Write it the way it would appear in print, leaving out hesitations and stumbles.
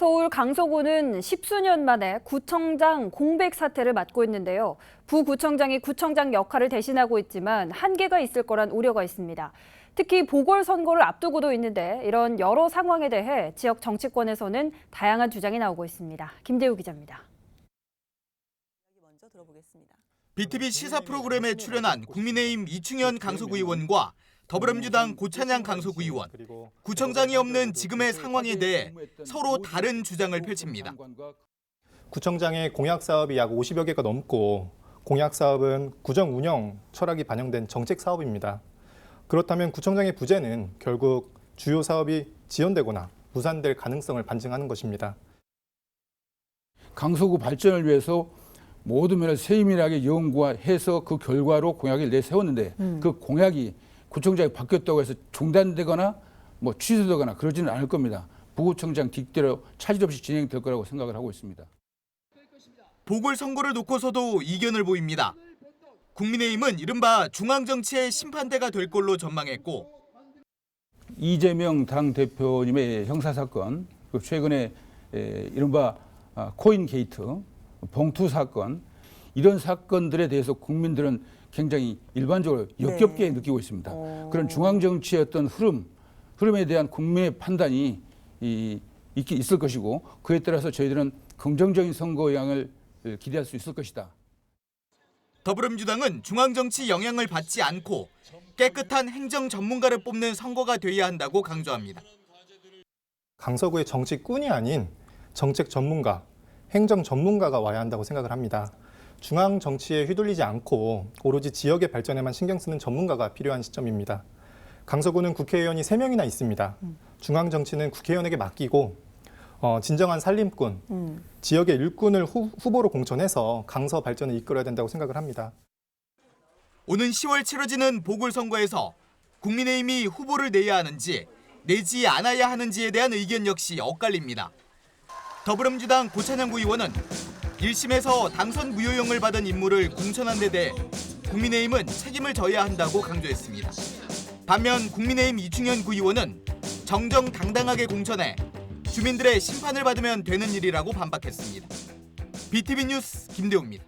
서울 강서구는 10수년 만에 구청장 공백 사태를 맞고 있는데요. 부구청장이 구청장 역할을 대신하고 있지만 한계가 있을 거란 우려가 있습니다. 특히 보궐선거를 앞두고도 있는데 이런 여러 상황에 대해 지역 정치권에서는 다양한 주장이 나오고 있습니다. 김대우 기자입니다. 먼저 들어보겠습니다. BTV 시사 프로그램에 출연한 국민의힘 이충현 강서구 의원과 더불어민주당 고찬양 강서구 의원, 구청장이 없는 지금의 상황에 대해 서로 다른 주장을 펼칩니다. 구청장의 공약 사업이 약 50여 개가 넘고 공약 사업은 구청 운영 철학이 반영된 정책 사업입니다. 그렇다면 구청장의 부재는 결국 주요 사업이 지연되거나 무산될 가능성을 반증하는 것입니다. 강서구 발전을 위해서 모든 면을 세밀하게 연구해서 그 결과로 공약을 내세웠는데 그 공약이 구청장이 바뀌었다고 해서 중단되거나 취소되거나 그러지는 않을 겁니다. 부구청장 뒷대로 차질 없이 진행될 거라고 생각을 하고 있습니다. 보궐선거를 놓고서도 이견을 보입니다. 국민의힘은 이른바 중앙정치의 심판대가 될 걸로 전망했고, 이재명 당대표님의 형사사건, 최근에 이른바 코인 게이트, 봉투 사건, 이런 사건들에 대해서 국민들은 굉장히 일반적으로 역겹게 느끼고 있습니다. 그런 중앙정치의 어떤 흐름에 대한 국민의 판단이 있을 것이고, 그에 따라서 저희들은 긍정적인 선거 영향을 기대할 수 있을 것이다. 더불어민주당은 중앙정치 영향을 받지 않고 깨끗한 행정 전문가를 뽑는 선거가 돼야 한다고 강조합니다. 강서구의 정치꾼이 아닌 정책 전문가, 행정 전문가가 와야 한다고 생각을 합니다. 중앙 정치에 휘둘리지 않고 오로지 지역의 발전에만 신경 쓰는 전문가가 필요한 시점입니다. 강서구는 국회의원이 3명이나 있습니다. 중앙 정치는 국회의원에게 맡기고 진정한 살림꾼, 지역의 일꾼을 후보로 공천해서 강서 발전을 이끌어야 된다고 생각을 합니다. 오는 10월 치러지는 보궐선거에서 국민의힘이 후보를 내야 하는지 내지 않아야 하는지에 대한 의견 역시 엇갈립니다. 더불어민주당 고찬양 의원은 1심에서 당선 무효형을 받은 인물을 공천한 데 대해 국민의힘은 책임을 져야 한다고 강조했습니다. 반면 국민의힘 이충현 의원은 정정당당하게 공천해 주민들의 심판을 받으면 되는 일이라고 반박했습니다. BTV 뉴스 김대우입니다.